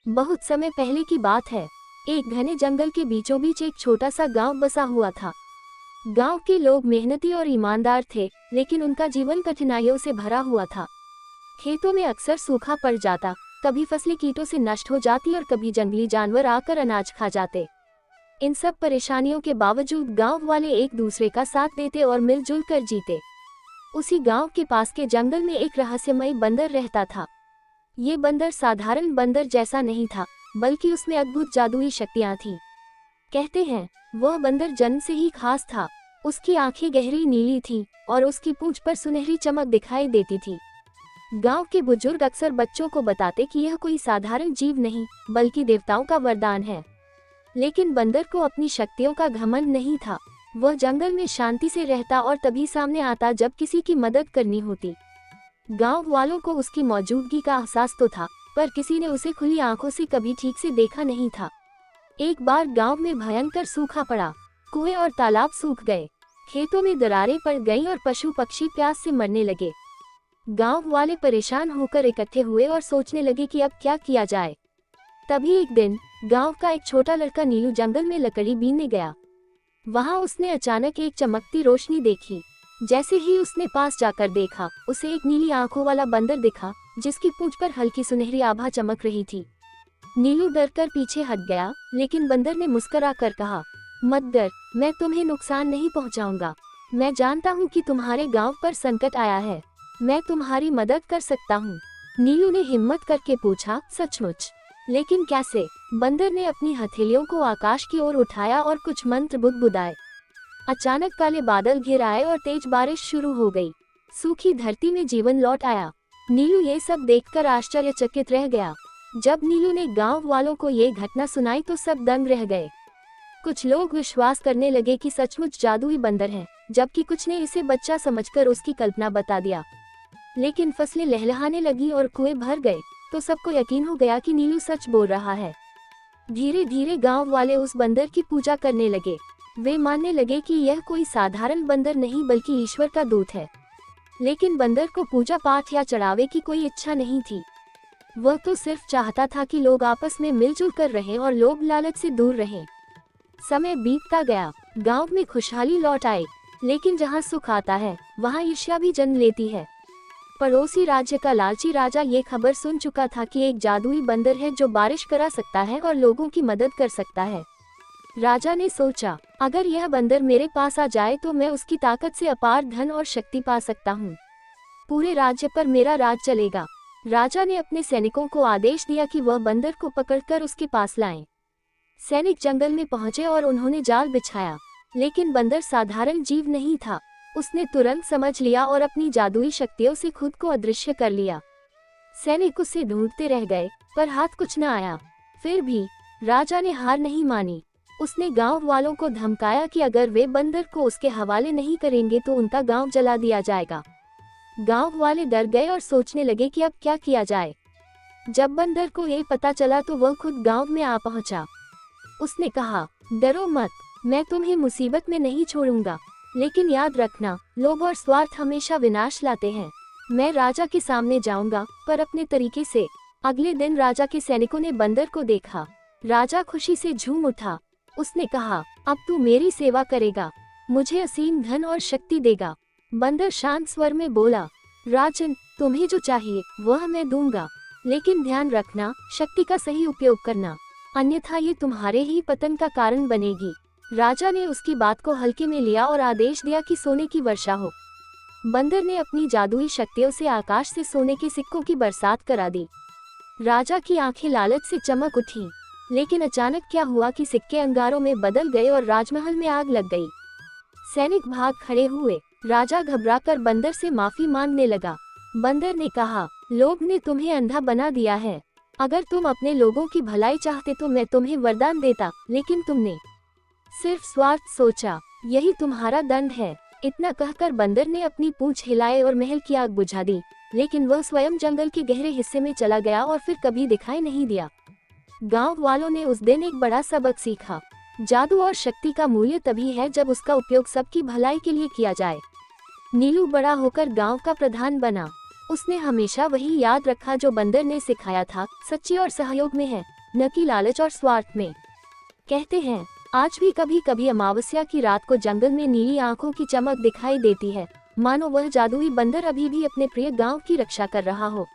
बहुत समय पहले की बात है। एक घने जंगल के बीचों बीच एक छोटा सा गांव बसा हुआ था। गांव के लोग मेहनती और ईमानदार थे, लेकिन उनका जीवन कठिनाइयों से भरा हुआ था। खेतों में अक्सर सूखा पड़ जाता, कभी फसलें कीटों से नष्ट हो जाती और कभी जंगली जानवर आकर अनाज खा जाते। इन सब परेशानियों के बावजूद गांव वाले एक दूसरे का साथ देते और मिलजुल कर जीते। उसी गांव के पास के जंगल में एक रहस्यमय बंदर रहता था। ये बंदर साधारण बंदर जैसा नहीं था, बल्कि उसमें अद्भुत जादुई शक्तियां थीं। कहते हैं वह बंदर जन्म से ही खास था। उसकी आंखें गहरी नीली थीं और उसकी पूंछ पर सुनहरी चमक दिखाई देती थी। गांव के बुजुर्ग अक्सर बच्चों को बताते कि यह कोई साधारण जीव नहीं, बल्कि देवताओं का वरदान है। लेकिन बंदर को अपनी शक्तियों का घमंड नहीं था। वह जंगल में शांति से रहता और तभी सामने आता जब किसी की मदद करनी होती। गांव वालों को उसकी मौजूदगी का एहसास तो था, पर किसी ने उसे खुली आंखों से कभी ठीक से देखा नहीं था। एक बार गांव में भयंकर सूखा पड़ा। कुएं और तालाब सूख गए, खेतों में दरारें पड़ गईं और पशु पक्षी प्यास से मरने लगे। गांव वाले परेशान होकर इकट्ठे हुए और सोचने लगे कि अब क्या किया जाए। तभी एक दिन गांव का एक छोटा लड़का नीलू जंगल में लकड़ी बीनने गया। वहां उसने अचानक एक चमकती रोशनी देखी। जैसे ही उसने पास जाकर देखा, उसे एक नीली आंखों वाला बंदर दिखा, जिसकी पूंछ पर हल्की सुनहरी आभा चमक रही थी। नीलू डरकर पीछे हट गया, लेकिन बंदर ने मुस्कुरा कर कहा, मत डर, मैं तुम्हें नुकसान नहीं पहुंचाऊंगा। मैं जानता हूं कि तुम्हारे गांव पर संकट आया है, मैं तुम्हारी मदद कर सकता हूं। नीलू ने हिम्मत करके पूछा, सचमुच? लेकिन कैसे? बंदर ने अपनी हथेलियों को आकाश की ओर उठाया और कुछ मंत्र बुदबुदाए। अचानक काले बादल घिर आए और तेज बारिश शुरू हो गई। सूखी धरती में जीवन लौट आया। नीलू ये सब देखकर आश्चर्यचकित रह गया। जब नीलू ने गांव वालों को ये घटना सुनाई तो सब दंग रह गए। कुछ लोग विश्वास करने लगे कि सचमुच जादुई बंदर है, जबकि कुछ ने इसे बच्चा समझकर उसकी कल्पना बता दिया। लेकिन फसलें लहलहाने लगी और कुएं भर गए, तो सबको यकीन हो गया कि नीलू सच बोल रहा है। धीरे धीरे गांव वाले उस बंदर की पूजा करने लगे। वे मानने लगे कि यह कोई साधारण बंदर नहीं बल्कि ईश्वर का दूत है। लेकिन बंदर को पूजा पाठ या चढ़ावे की कोई इच्छा नहीं थी। वह तो सिर्फ चाहता था कि लोग आपस में मिलजुल कर रहें और लोभ लालच से दूर रहें। समय बीतता गया, गांव में खुशहाली लौट आई। लेकिन जहां सुख आता है, वहां ईर्ष्या भी जन्म लेती है। पड़ोसी राज्य का लालची राजा ये खबर सुन चुका था कि एक जादुई बंदर है जो बारिश करा सकता है और लोगों की मदद कर सकता है। राजा ने सोचा, अगर यह बंदर मेरे पास आ जाए तो मैं उसकी ताकत से अपार धन और शक्ति पा सकता हूँ। पूरे राज्य पर मेरा राज चलेगा। राजा ने अपने सैनिकों को आदेश दिया कि वह बंदर को पकड़कर उसके पास लाएं। सैनिक जंगल में पहुंचे और उन्होंने जाल बिछाया, लेकिन बंदर साधारण जीव नहीं था। उसने तुरंत समझ लिया और अपनी जादुई शक्तियों से खुद को अदृश्य कर लिया। सैनिक उसे ढूंढते रह गए, पर हाथ कुछ न आया। फिर भी राजा ने हार नहीं मानी। उसने गांव वालों को धमकाया कि अगर वे बंदर को उसके हवाले नहीं करेंगे तो उनका गांव जला दिया जाएगा। गांव वाले डर गए और सोचने लगे कि अब क्या किया जाए। जब बंदर को ये पता चला तो वह खुद गांव में आ पहुंचा। उसने कहा, डरो मत, मैं तुम्हें मुसीबत में नहीं छोड़ूंगा। लेकिन याद रखना, लोभ और स्वार्थ हमेशा विनाश लाते हैं। मैं राजा के सामने जाऊंगा, पर अपने तरीके से। अगले दिन राजा के सैनिकों ने बंदर को देखा। राजा खुशी से झूम उठा। उसने कहा, अब तू मेरी सेवा करेगा, मुझे असीम धन और शक्ति देगा। बंदर शांत स्वर में बोला, राजन, तुम्हें जो चाहिए वह मैं दूंगा, लेकिन ध्यान रखना, शक्ति का सही उपयोग करना, अन्यथा ये तुम्हारे ही पतन का कारण बनेगी। राजा ने उसकी बात को हल्के में लिया और आदेश दिया कि सोने की वर्षा हो। बंदर ने अपनी जादुई शक्तियों से आकाश से सोने के सिक्कों की बरसात करा दी। राजा की आंखें लालच से चमक उठी। लेकिन अचानक क्या हुआ कि सिक्के अंगारों में बदल गए और राजमहल में आग लग गई। सैनिक भाग खड़े हुए। राजा घबराकर बंदर से माफी मांगने लगा। बंदर ने कहा, लोभ ने तुम्हें अंधा बना दिया है। अगर तुम अपने लोगों की भलाई चाहते तो मैं तुम्हें वरदान देता, लेकिन तुमने सिर्फ स्वार्थ सोचा, यही तुम्हारा दंड है। इतना कहकर बंदर ने अपनी पूंछ हिलाए और महल की आग बुझा दी। लेकिन वह स्वयं जंगल के गहरे हिस्से में चला गया और फिर कभी दिखाई नहीं दिया। गांव वालों ने उस दिन एक बड़ा सबक सीखा। जादू और शक्ति का मूल्य तभी है जब उसका उपयोग सबकी भलाई के लिए किया जाए। नीलू बड़ा होकर गांव का प्रधान बना। उसने हमेशा वही याद रखा जो बंदर ने सिखाया था, सच्ची और सहयोग में है, न कि लालच और स्वार्थ में। कहते हैं आज भी कभी कभी अमावस्या की रात को जंगल में नीली आंखों की चमक दिखाई देती है, मानो वह जादुई बंदर अभी भी अपने प्रिय गांव की रक्षा कर रहा हो।